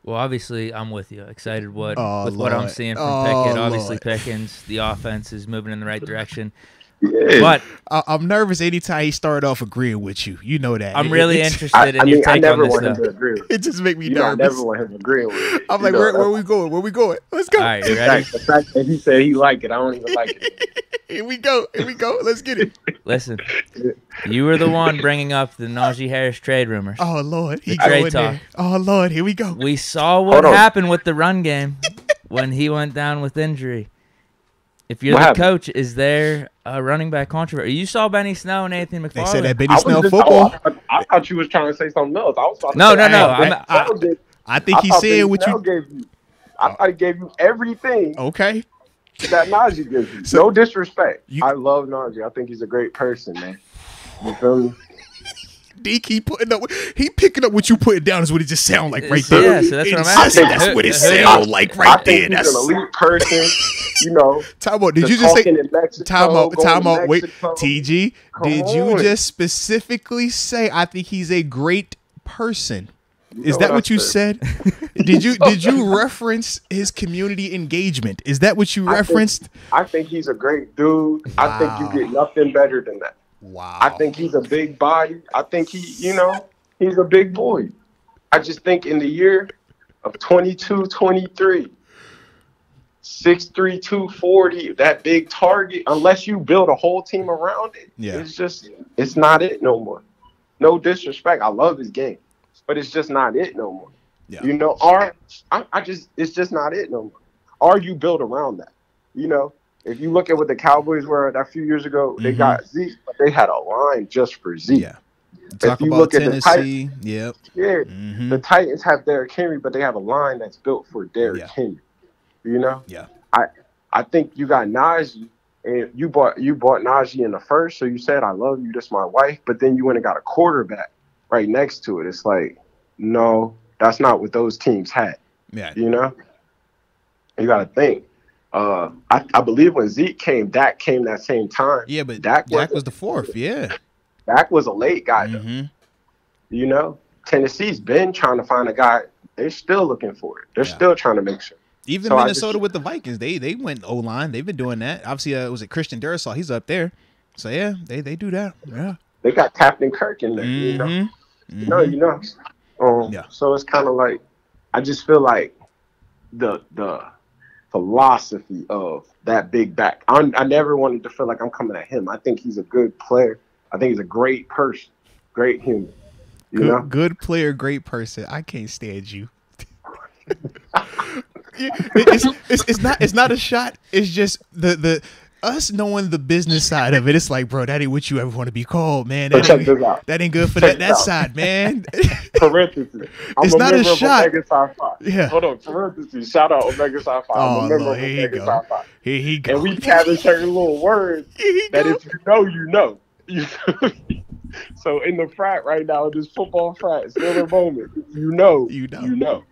Well, obviously, I'm with you. Excited with Lord. what I'm seeing from Pickett. Obviously, Pickens, the offense is moving in the right direction. Yeah. But I'm nervous anytime he started off agreeing with you. You know that. I'm really interested in your take I never on this want him stuff. to agree with It just make me you. I nervous. never want him to agree with it. I'm like, where we going? Where we going? Let's go. All right, you ready? The fact that he said he liked it, I don't even like it. Here we go. Let's get it. Listen, you were the one bringing up the Najee Harris trade rumors. Oh Lord, he trade going talk. there. Oh Lord, here we go. We saw what happened with the run game when he went down with injury. If you're the coach, is there a running back controversy? You saw Benny Snell and Anthony McFarland. They said that Benny Snell football. I thought you was trying to say something else. I was about to No. I think he's saying what you gave you. I thought he gave you everything. Okay. That Najee gives you. So, no disrespect. I love Najee. I think he's a great person, man. You feel me? Deke, he picking up what you putting down is what it just sound like right there. Yeah, so that's what I'm asking. That's what it sound like right there. That's an elite person. You know. Time out. Did you just say? Time out. Wait, Mexico. TG. Did you just specifically say? I think he's a great person. Is that what you said? Did you reference his community engagement? Is that what you referenced? I think he's a great dude. Wow. I think you get nothing better than that. Wow. I think he's a big body. I think he's a big boy. I just think in the year of 22, 23, 6'3", 240, that big target, unless you build a whole team around it, it's not it no more. No disrespect. I love his game. But it's just not it no more. Yeah. You know, it's just not it no more. Are you built around that? You know, if you look at what the Cowboys were a few years ago, they got Zeke, but they had a line just for Zeke. Yeah. Talk about Tennessee. Yep. Yeah. The Titans have Derrick Henry, but they have a line that's built for Derrick Henry. You know? Yeah. I think you got Najee, and you bought Najee in the first, so you said, I love you, that's my wife, but then you went and got a quarterback right next to it. It's like, no, that's not what those teams had. Yeah. You know? You got to think. I believe when Zeke came, Dak came that same time. Yeah, but Dak was the fourth. Yeah. Dak was a late guy, though. You know? Tennessee's been trying to find a guy. They're still looking for it. They're still trying to make sure. Even Minnesota with the Vikings, they went O-line. They've been doing that. Obviously, was it Christian Durasol? He's up there. So, yeah, they do that. Yeah. They got Captain Kirk in there, you know? You know. So it's kind of like, I just feel like the philosophy of that big back. I never wanted to feel like I'm coming at him. I think he's a good player. I think he's a great person, great human. You know? Good player, great person. I can't stand you. It's not a shot. It's just the us knowing the business side of it. It's like, bro, that ain't what you ever want to be called, man. That ain't good for that side, man. Parentheses. It's not a shot. Omega Sci-Fi. Yeah. Hold on. Parentheses. Shout out Omega Sci-Fi. Oh, Lord, here you go. Here he go. And we having certain little words that if you know, you know. So in the frat right now, this football frat, still a moment. You know.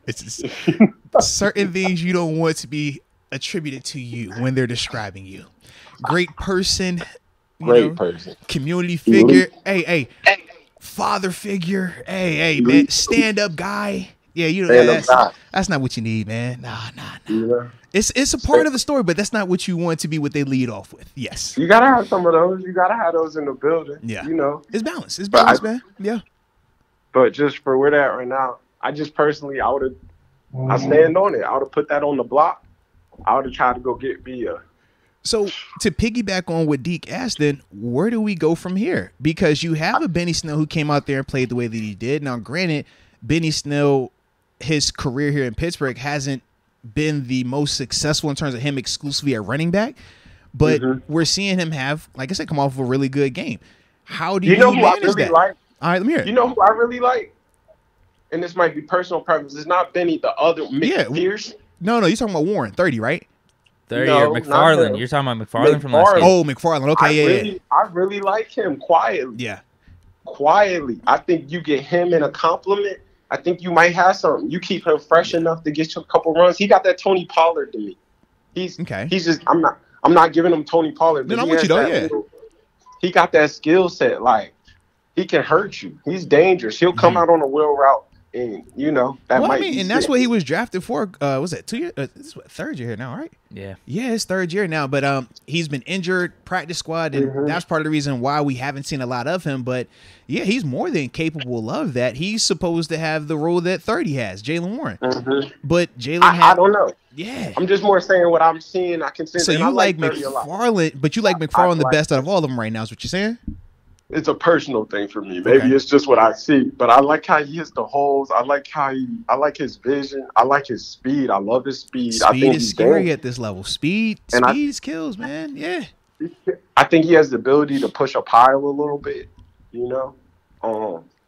It's certain things you don't want to be attributed to you when they're describing you. Great person. Great person. Community figure. Hey. Father figure. Hey, man. Stand-up guy. Yeah, you know that's not what you need, man. Nah. Yeah. It's a part of the story, but that's not what you want to be what they lead off with. Yes. You gotta have some of those. You gotta have those in the building. Yeah. You know. It's balance. It's balance, man. Yeah. But just for where they're at right now, I just personally I stand on it. I would have put that on the block. I would have tried to go get me a. So to piggyback on what Deke asked, then where do we go from here? Because you have a Benny Snell who came out there and played the way that he did. Now, granted, Benny Snell, his career here in Pittsburgh hasn't been the most successful in terms of him exclusively at running back, but we're seeing him have, like I said, come off of a really good game. How do you know who manage I really that? like? All right, let me hear it. You know who I really like? And this might be personal preference. It's not Benny, the other Pierce. No, you're talking about Warren, 30, right? 30 or McFarland. You're talking about McFarland from last game. Oh, McFarland. Okay, I really like him quietly. Yeah. Quietly. I think you get him in a compliment. I think you might have something. You keep him fresh enough to get you a couple runs. He got that Tony Pollard to me. He's just I'm not giving him Tony Pollard. No, I'm with you though, yeah. He got that skill set. Like, he can hurt you. He's dangerous. He'll come out on a wheel route and that Well, might. I mean, and that's what he was drafted for. Was it 2 years? This is what, third year here now, right? Yeah. Yeah, it's third year now. But he's been injured, practice squad, and that's part of the reason why we haven't seen a lot of him. But yeah, he's more than capable of that. He's supposed to have the role that 30 has, Jalen Warren. But Jalen, I don't know. Yeah, I'm just more saying what I'm seeing. I can see. So you like McFarland, but you like McFarland the best out of all of them right now. Is what you're saying? It's a personal thing for me. Maybe it's just what I see, but I like how he hits the holes. I like his vision. I like his speed. I love his speed. Speed is scary at this level. Speed kills, man. Yeah. I think he has the ability to push a pile a little bit.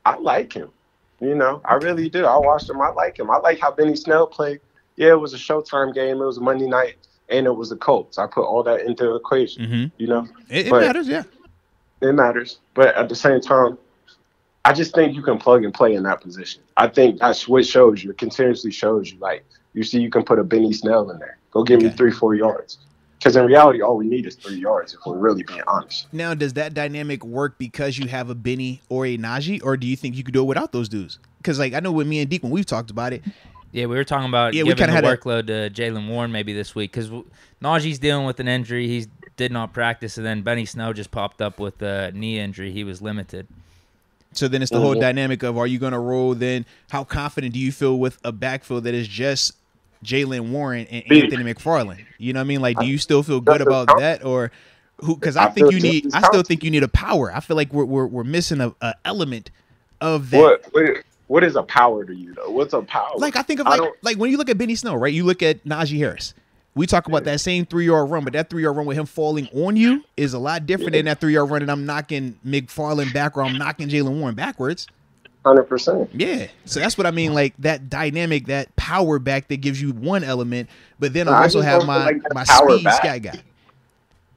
I like him. I really do. I watched him. I like him. I like how Benny Snell played. Yeah, it was a Showtime game. It was a Monday night, and it was the Colts. I put all that into the equation. It matters, yeah. It matters, but at the same time, I just think you can plug and play in that position. I think that's what shows you. It continuously shows you. Like, you see, you can put a Benny Snell in there. Go give me 3-4 yards. Because in reality, all we need is 3 yards if we're really being honest. Now, does that dynamic work because you have a Benny or a Najee, or do you think you could do it without those dudes? Because, like, I know with me and Deke, when we've talked about it. Yeah, we were talking about giving the workload to Jalen Warren maybe this week because Najee's dealing with an injury. He did not practice, and then Benny Snell just popped up with a knee injury. He was limited. So then it's the whole dynamic of, are you going to roll then? How confident do you feel with a backfield that is just Jalen Warren and Anthony McFarland? You know what I mean? Like, do you still feel good about that, or who? Because I still think you need a power. I feel like we're missing a element of that. What is a power to you though? What's a power? Like, I think of like when you look at Benny Snell, right? You look at Najee Harris. We talk about that same 3-yard run, but that 3-yard run with him falling on you is a lot different than that 3-yard run and I'm knocking McFarland back or I'm knocking Jalen Warren backwards. 100%. Yeah. So that's what I mean, like that dynamic, that power back that gives you one element, but then I also have my speed sky guy.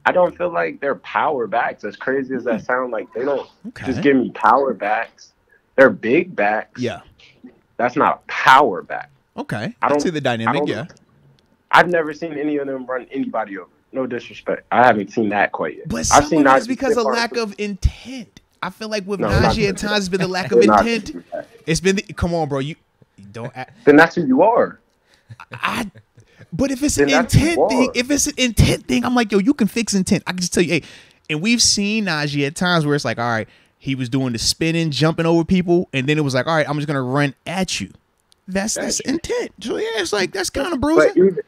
I don't feel like they're power backs. As crazy as that sounds, like they don't just give me power backs. They're big backs. Yeah. That's not a power back. Okay. I don't see the dynamic, yeah. I've never seen any of them run anybody over. No disrespect. I haven't seen that quite yet. But some of it's because of lack of intent. I feel like with Najee at times it's been the lack of intent. It's been come on, bro. You don't then that's who you are. But if it's an intent thing, I'm like, yo, you can fix intent. I can just tell you, hey, and we've seen Najee at times where it's like, all right, he was doing the spinning, jumping over people, and then it was like, all right, I'm just gonna run at you. That's intent. So yeah, it's like that's kind of bruising.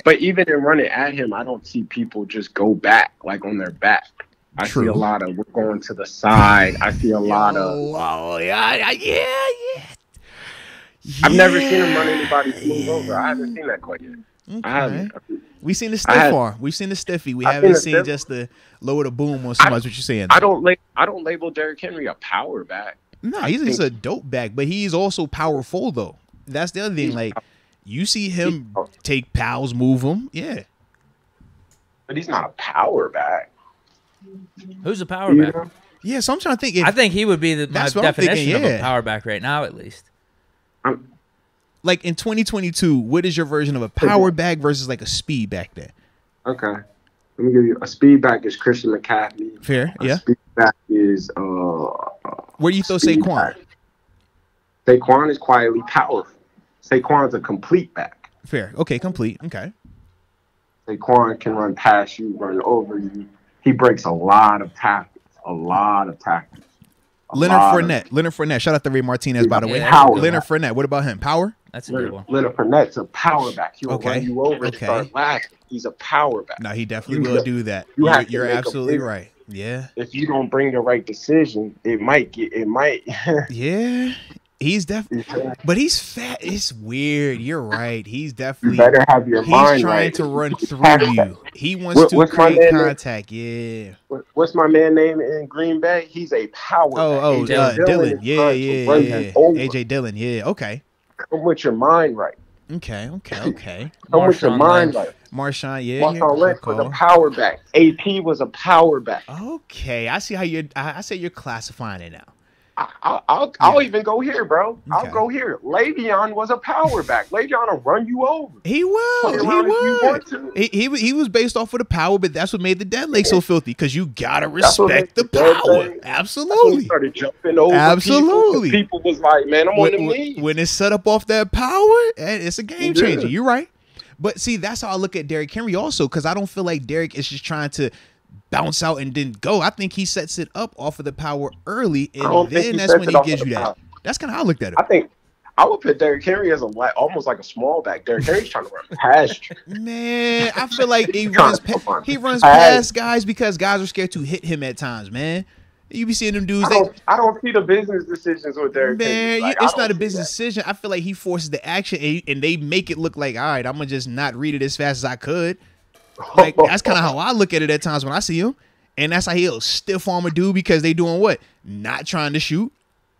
But even in running at him, I don't see people just go back like on their back. I see a lot of we're going to the side. I see a lot of yeah. I've never seen him run anybody smooth over. I haven't seen that quite yet. Okay. I haven't. We've seen the stiff arm. We've seen the stiffy. We haven't seen just the lower the boom on somebody. What you're saying? I don't label Derrick Henry a power back. No, he's just a dope back, but he's also powerful though. That's the other thing. Like you see him take pals, move them. Yeah, but he's not a power back. Who's a power back? Yeah, so I'm trying to think. I think he would be my definition of a power back right now, at least. Like in 2022, what is your version of a power back versus like a speed back there? Okay. Let me give you a speed back is Christian McCaffrey. Fair, yeah. Speed back is where do you throw Saquon? Saquon is quietly powerful. Saquon's a complete back. Fair. Okay, complete. Okay. Saquon can run past you, run over you. He breaks a lot of tackles. Leonard Fournette. Shout out to Ray Martinez, by the way. Leonard Fournette. What about him? Power? That's a good one. Leonard Fournette's a power back. He'll run you over and start laughing. He's a power back. No, he definitely will do that. You're absolutely right. Yeah. If you don't bring the right decision, it might. Yeah. He's definitely, but he's fat. It's weird. You're right. He's definitely. You better have your mind right. He's trying to run through you. He wants to create contact. Yeah. What's my man name in Green Bay? He's a power. Dillon. Yeah. AJ Dillon. Yeah. Okay. Come with your mind right. Okay. Come with your mind right. Marshawn, yeah. Marshawn Lynch was a power back. AP was a power back. Okay, I see how I say you're classifying it now. I'll even go here, bro. Okay. I'll go here. Le'Veon was a power back. Le'Veon will run you over. He will. He was based off of the power, but that's what made the dead leg so filthy, because you gotta respect the power. Absolutely. He started jumping over. Absolutely. People was like, man, I'm on the lead. When it's set up off that power, it's a game changer. You're right. But see, that's how I look at Derrick Henry also, because I don't feel like Derrick is just trying to bounce out and then go. I think he sets it up off of the power early, and then that's when he gives you that. That's kind of how I looked at it. I think I would put Derrick Henry as almost like a small back. Derrick Henry's trying to run past you. Man, I feel like he runs past guys because guys are scared to hit him at times, man. You be seeing them dudes. I don't see the business decisions with Derrick Henry. Man, it's not a business decision. I feel like he forces the action, and they make it look like, all right, I'm going to just not read it as fast as I could. Like, that's kind of how I look at it at times when I see him. And that's how he'll stiff arm a dude because they doing what? Not trying to shoot.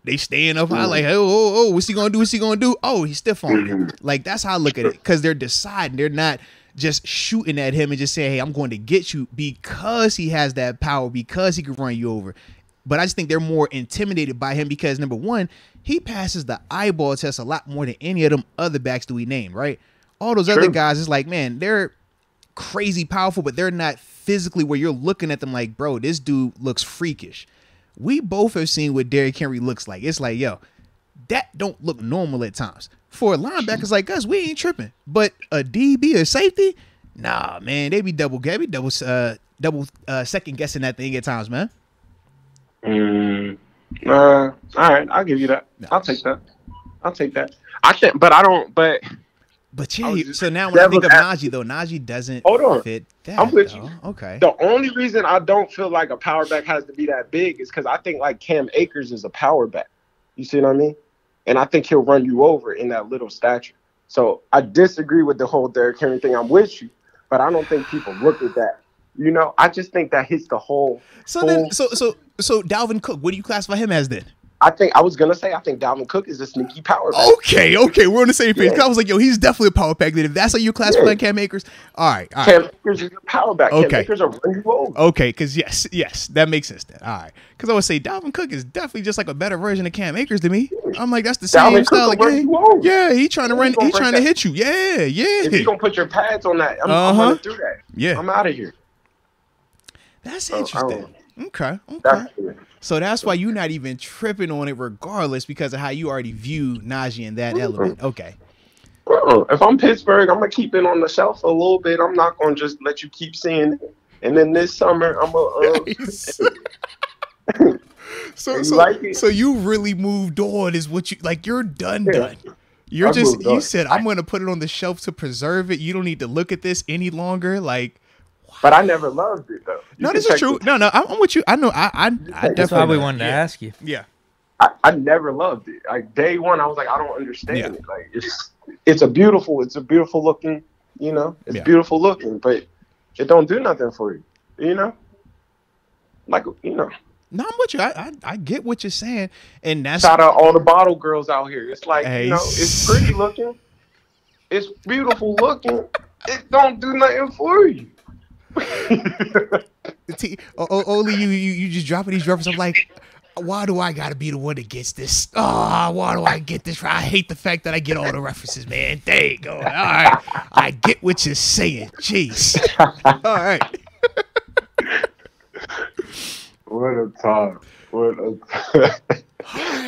They staying up high like, oh, what's he going to do? What's he going to do? Oh, he's stiff arming. Like, that's how I look at it, because they're deciding. They're not just shooting at him and just saying, hey, I'm going to get you, because he has that power, because he can run you over. But I just think they're more intimidated by him because, number one, he passes the eyeball test a lot more than any of them other backs that we named, right? All those other guys, is like, man, they're crazy powerful, but they're not physically where you're looking at them like, bro, this dude looks freakish. We both have seen what Derrick Henry looks like. It's like, yo, that don't look normal at times. For a linebackers like us, we ain't tripping. But a DB or safety, nah, man, they be double second guessing that thing at times, man. All right, I'll give you that. No. I'll take that. I think, but I don't. But yeah, so now when I think of Najee, though, Najee doesn't fit that. I'm with you. Okay. The only reason I don't feel like a power back has to be that big is because I think like Cam Akers is a power back. You see what I mean? And I think he'll run you over in that little stature. So I disagree with the whole Derrick Henry thing. I'm with you, but I don't think people look at that. You know, I just think that hits the whole. So Dalvin Cook, what do you classify him as then? I think Dalvin Cook is a sneaky power back. Okay, we're on the same page. Yeah. I was like, yo, he's definitely a power back. Then if that's how you classify Cam Akers, all right. Cam Akers is a power back. Okay. Cam Akers are running you over. Okay, because yes, that makes sense then. All right, because I would say Dalvin Cook is definitely just like a better version of Cam Akers to me. I'm like, that's the same style of game. Yeah, he's trying to run. He's trying to hit you. Yeah. If you don't put your pads on that, I'm running through that. Yeah, I'm out of here. That's interesting. Okay. So that's why you're not even tripping on it regardless because of how you already view Najee in that element. Okay. If I'm Pittsburgh, I'm going to keep it on the shelf a little bit. I'm not going to just let you keep seeing it. And then this summer, I'm going to... So you really moved on is what you... Like, you're done. You said, I'm going to put it on the shelf to preserve it. You don't need to look at this any longer. Like... But I never loved it though. No, this is true. No, I'm with you. I know. I That's why we wanted to ask you. Yeah. I never loved it. Like day one, I was like, I don't understand it. Like it's a beautiful looking. You know, it's beautiful looking, but it don't do nothing for you. You know, like you know. No, I'm with you. I get what you're saying, and that's shout out all the bottle girls out here. It's like you know, it's pretty looking, it's beautiful looking. It don't do nothing for you. Only you just dropping these references. I'm like, why do I gotta be the one that gets this? Oh, why do I get this? I hate the fact that I get all the references, man. There you go. All right, I get what you're saying. Jeez. All right. What a time.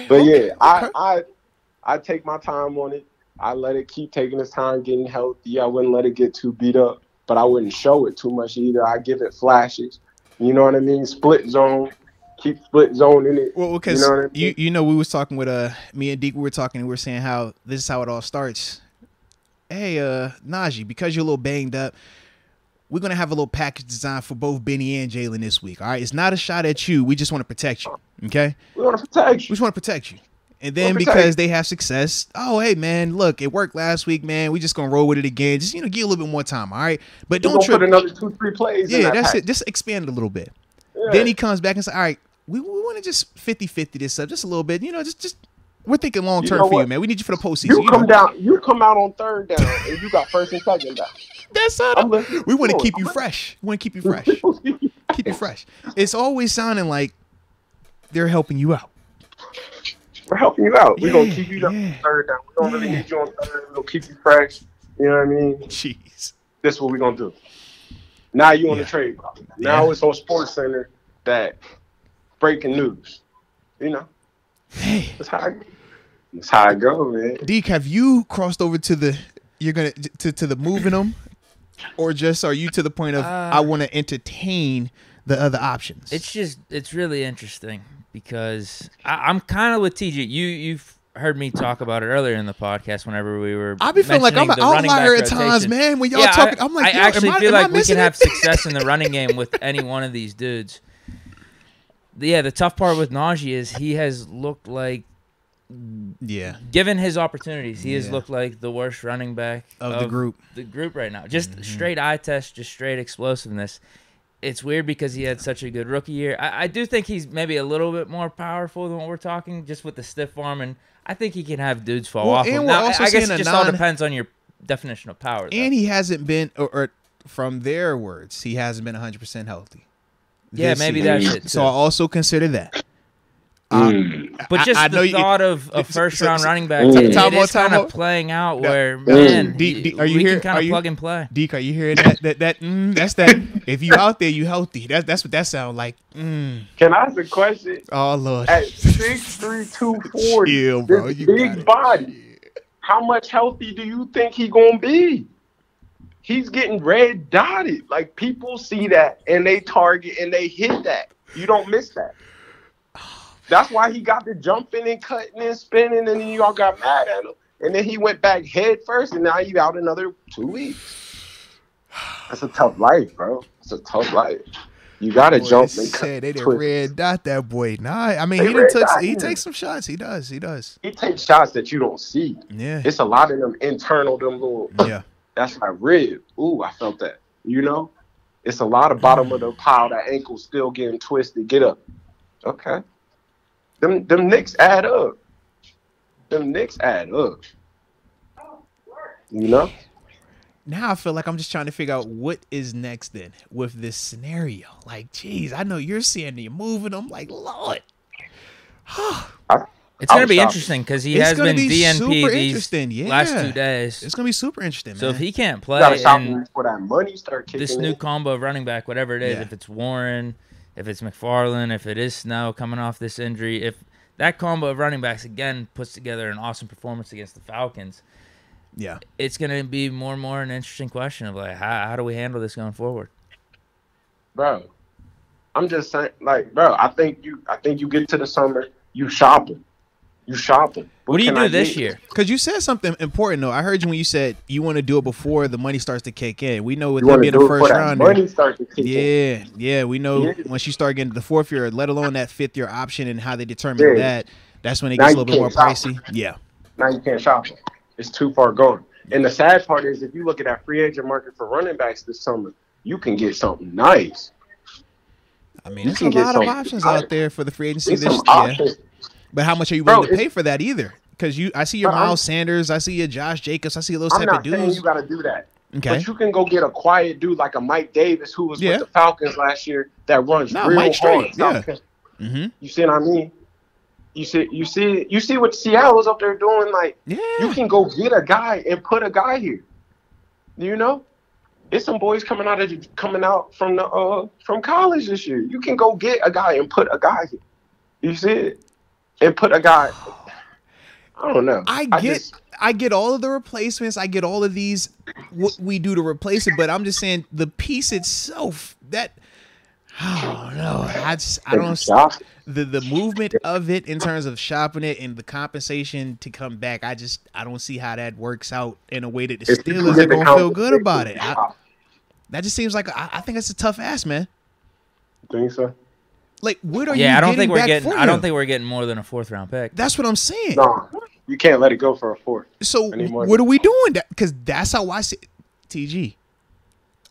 But yeah, I take my time on it. I let it keep taking its time getting healthy. I wouldn't let it get too beat up. But I wouldn't show it too much either. I give it flashes. You know what I mean? Split zone. Keep split zone in it. Well, because you know what I mean? you know we was talking with me and Deke. We were talking and we were saying how this is how it all starts. Hey, Najee, because you're a little banged up, we're gonna have a little package designed for both Benny and Jalen this week. All right, it's not a shot at you. We just want to protect you. Okay? We want to protect you. We just want to protect you. And then because they have success, oh, hey, man, look, it worked last week, man. We just going to roll with it again. Just, give a little bit more time, all right? But don't trip. Put another 2-3 plays in that that's pack. it. Just expand it a little bit. Yeah. Then he comes back and says, all right, we want to just 50-50 this up just a little bit. Just we're thinking long-term for you, man. We need you for the postseason. You come out on third down, and you got first and second down. That's how we want to keep you fresh. We want to keep you fresh. Keep you fresh. It's always sounding like they're helping you out. We're helping you out. We're gonna keep you on third down. We don't really need you on third. We're gonna keep you fresh. You know what I mean? Jeez. This is what we're gonna do. Now you on the trade block. Now it's on Sports Center that breaking news. You know? Hey. That's how it go, man. Deke, have you crossed over to the to the moving them? Or just are you to the point of I want to entertain the other options? It's really interesting because I'm kind of with TJ. You've heard me talk about it earlier in the podcast whenever we were. I be feeling like I'm an outlier at times, man. When y'all talking, I'm like, I actually feel like we can have success in the running game with any one of these dudes. Yeah, the tough part with Najee is he has looked like. Yeah. Given his opportunities, he has looked like the worst running back of the group. The group right now. Just straight eye test, just straight explosiveness. It's weird because he had such a good rookie year. I do think he's maybe a little bit more powerful than what we're talking, just with the stiff arm, and I think he can have dudes fall off him. Now, I guess it just all depends on your definition of power. And he hasn't been, or from their words, he hasn't been 100% healthy. Yeah, maybe that's it. So I also consider that. But just the thought of a first-round running back, it is kind of playing out where, man, are you here? Can kind of plug and play. Deke, are you hearing that? That's that. If you out there, you healthy. That's what that sounds like. Can I ask a question? Oh, Lord. At 6'3", 240, chill, bro. this big body, how much healthy do you think he gonna be? He's getting red dotted. Like, people see that, and they target, and they hit that. You don't miss that. That's why he got to jumping and cutting and spinning, and then y'all got mad at him. And then he went back head first, and now he's out another 2 weeks. That's a tough life, bro. It's a tough life. You got to jump and cut. They didn't red dot that boy. Nah, I mean, he takes some shots. He does. He takes shots that you don't see. Yeah. It's a lot of them internal, them little. Yeah. That's my rib. Ooh, I felt that. You know? It's a lot of bottom of the pile. That ankle still getting twisted. Get up. Okay. Them Knicks add up. You know? Now I feel like I'm just trying to figure out what is next then with this scenario. Like, geez, I know you're seeing you moving. I'm like, Lord. It's going to be interesting because he has been DNP these last 2 days. It's going to be super interesting, man. So if he can't play, for that money start kicking this new combo of running back, whatever it is, if it's Warren, if it's McFarland, if it is Snow coming off this injury, if that combo of running backs again puts together an awesome performance against the Falcons, it's going to be more and more an interesting question of like how do we handle this going forward, bro? I'm just saying, like, bro, I think you get to the summer, you shopping. What do you do this year? Because you said something important, though. I heard you when you said you want to do it before the money starts to kick in. We know with them being the first round. Money starts to kick in. Yeah. We know once you start getting to the fourth year, let alone that fifth year option and how they determine that, that's when it gets a little bit more pricey. Yeah. Now you can't shop them. It's too far gone. And the sad part is, if you look at that free agent market for running backs this summer, you can get something nice. I mean, there's a lot of options out there for the free agency this year. But how much are you willing to pay for that either? Because I see your Miles Sanders, I see your Josh Jacobs, I see those type of dudes. I'm not saying you got to do that. Okay. But you can go get a quiet dude like a Mike Davis who was with the Falcons last year that runs real hard. Mm-hmm. You see what I mean? You see what Seattle was up there doing. Like, you can go get a guy and put a guy here. You know, it's some boys coming out from college this year. You can go get a guy and put a guy here. You see it, and put a guy. I don't know. I get all of the replacements. I get all of these what we do to replace it, but I'm just saying the piece itself that. Oh no! I don't. The movement of it in terms of shopping it and the compensation to come back. I don't see how that works out in a way that the Steelers are gonna feel good about it. That just seems like I think that's a tough ask, man. You think so? Like, what are you? I don't think we're getting more than a 4th round pick. That's what I'm saying. No, you can't let it go for a 4th. So what are we doing? Because that's how I see it. TG.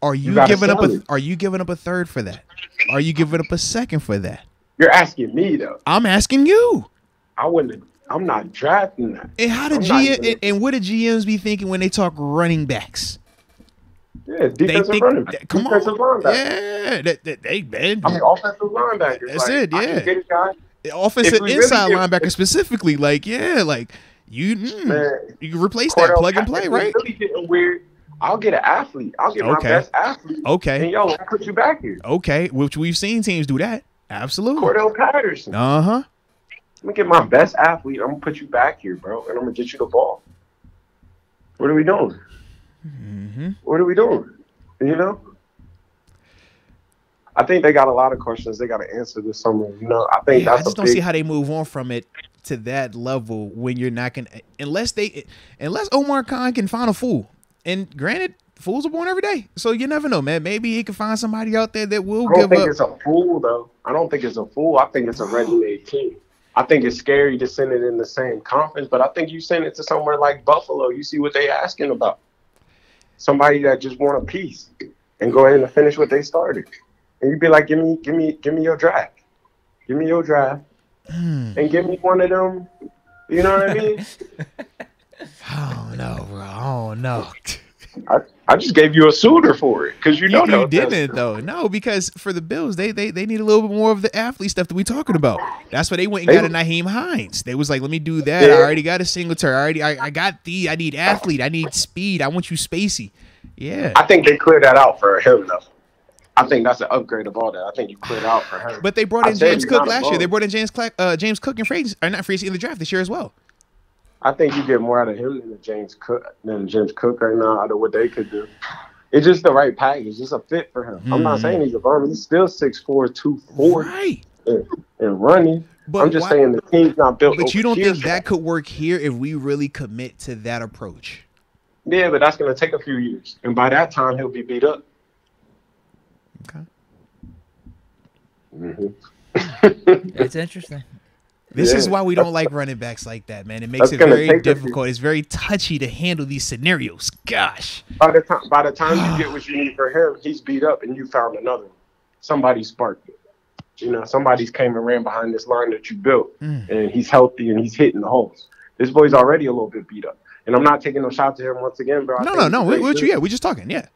Are you giving up a 3rd for that? Are you giving up a 2nd for that? You're asking me though. I'm asking you. I'm not drafting that. And how what do GMs be thinking when they talk running backs? Yeah, defensive running back. Linebacker. Yeah, they man. I mean, offensive linebackers. That's it. Yeah. I can get a guy offensive inside linebacker specifically. Like, yeah, like you can replace that plug and play, right? Really getting weird. I'll get an athlete. I'll get my best athlete. Okay. And I'll put you back here. Okay, which we've seen teams do that. Absolutely. Cordell Patterson. I'm gonna get my best athlete. I'm gonna put you back here, bro, and I'm gonna get you the ball. What are we doing? What are we doing? You know? I think they got a lot of questions they got to answer this summer. You know, I think that's I just don't see how they move on from it to that level when you're not gonna unless Omar Khan can find a fool. And granted, fools are born every day, so you never know, man. Maybe he can find somebody out there that will give up. I don't think it's a fool, though. I don't think it's a fool. I think it's a ready-made team. I think it's scary to send it in the same conference, but I think you send it to somewhere like Buffalo. You see what they asking about. Somebody that just want a piece and go ahead and finish what they started. And you'd be like, give me your draft. Give me your draft. And give me one of them. You know what I mean? Oh no, bro. Oh no. I just gave you a suitor for it because you didn't though. No, because for the Bills, they need a little bit more of the athlete stuff that we talking about. That's why they went and got a Naheem Hines. They was like, let me do that. I already got a Singletary. I got I need athlete. I need speed. I want you spacey. Yeah. I think they cleared that out for him though. I think that's an upgrade of all that. I think you cleared out for him. But they brought in James Cook last year. They brought in James Cook in the draft this year as well. I think you get more out of him than James Cook right now, out of what they could do. It's just the right package. It's a fit for him. I'm not saying he's a bum. He's still 6'4", 240. Right. And running. But I'm just saying the team's not built. But you don't think that could work here if we really commit to that approach? Yeah, but that's going to take a few years. And by that time, he'll be beat up. Okay. It's interesting. This is why we don't like running backs like that, man. It makes it very difficult. It's very touchy to handle these scenarios. Gosh. By the time you get what you need for him, he's beat up and you found another one. Somebody sparked it. You know, somebody's came and ran behind this line that you built, and he's healthy and he's hitting the holes. This boy's already a little bit beat up. And I'm not taking no shots at him once again, bro. No. We're just talking, yeah.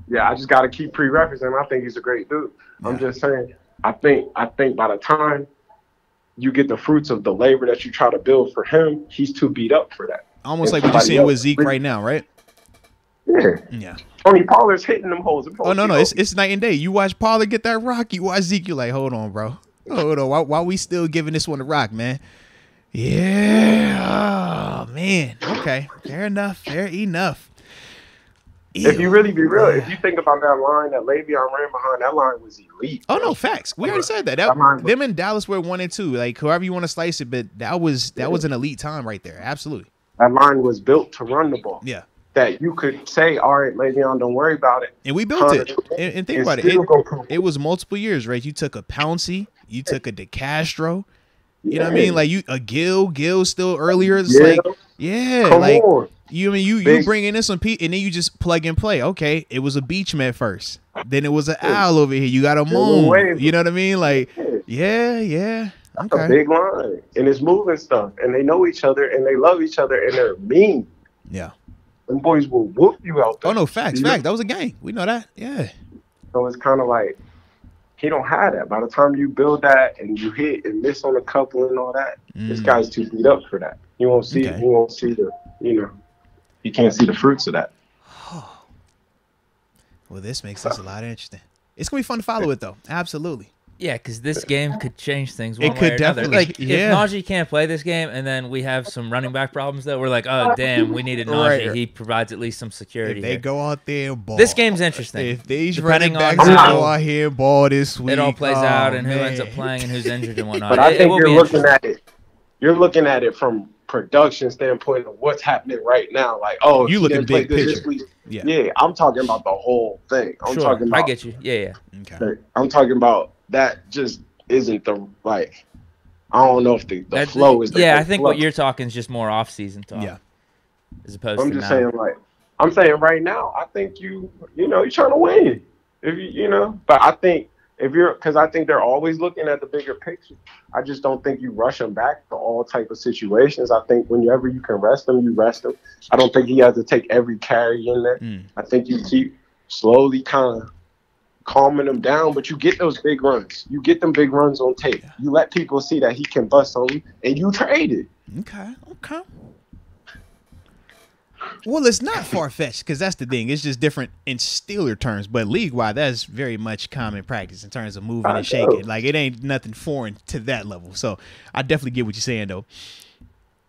Yeah, I just got to keep pre-referencing. I think he's a great dude. Yeah. I'm just saying, I think by the time you get the fruits of the labor that you try to build for him, he's too beat up for that. Almost like what you're seeing with Zeke right now, right? Yeah. Tony Pollard's hitting them holes. Oh, no. It's night and day. You watch Pollard get that rock, you watch Zeke, you're like, hold on, bro. Hold on. Why we still giving this one a rock, man? Yeah. Oh, man. Okay. Fair enough. If you really be real, if you think about that line that Le'Veon ran behind, that line was elite. Oh no, facts. We already said that. Them and Dallas were 1 and 2. Like however you want to slice it, but that was an elite time right there. Absolutely. That line was built to run the ball. Yeah. That you could say, all right, Le'Veon, don't worry about it. And we built it. And think about it. It was multiple years, right? You took a Pouncey, you took a DeCastro. You know what I mean? Like a Gill still earlier. It's Come on. You bringing in some Pete, and then you just plug and play. Okay, it was a Beachman at first. Then it was an Owl over here. You got a Moon. You know what I mean? Like, yeah. That's a big line, and it's moving stuff, and they know each other, and they love each other, and they're mean. Yeah. Them boys will whoop you out there. Oh no, facts. That was a game. We know that. Yeah. So it's kind of like he don't have that. By the time you build that and you hit and miss on a couple and all that, this guy's too beat up for that. You won't see. You won't see the. You can't see the fruits of that. Well, this makes this a lot interesting. It's gonna be fun to follow it though. Absolutely. Yeah, because this game could change things. One it could way or definitely. Like if Najee can't play this game, and then we have some running back problems that we're like, oh damn, we needed Najee. Right. He provides at least some security. If they go out there and ball. This game's interesting. If these running backs go out here and ball this week, it all plays out, and who ends up playing and who's injured and whatnot. But I think you're looking at it. You're looking at it from production standpoint of what's happening right now. Like, oh, you look at big picture. Yeah, I'm talking about the whole thing. I'm talking about. I get you. Yeah. Okay. I'm talking about that. Just isn't the like. I don't know if the flow is. I think what you're talking is just more off-season talk. Yeah. As opposed I'm to just saying, like, I'm saying right now, I think you're trying to win. If but I think because I think they're always looking at the bigger picture. I just don't think you rush them back to all type of situations. I think whenever you can rest them, you rest them. I don't think he has to take every carry in there. I think you keep slowly kind of calming them down, but you get those big runs. You get them big runs on tape. You let people see that he can bust on you, and you trade it. Okay. Well, it's not far-fetched because that's the thing. It's just different in Steeler terms, but league-wide, that's very much common practice in terms of moving and shaking. Like, it ain't nothing foreign to that level. So I definitely get what you're saying, though.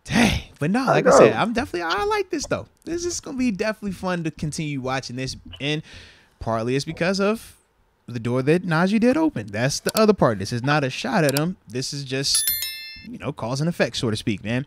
Dang. But no, like I said, I like this, though. This is going to be definitely fun to continue watching this, and partly it's because of the door that Najee did open. That's the other part. This is not a shot at him. This is just, cause and effect, so to speak, man.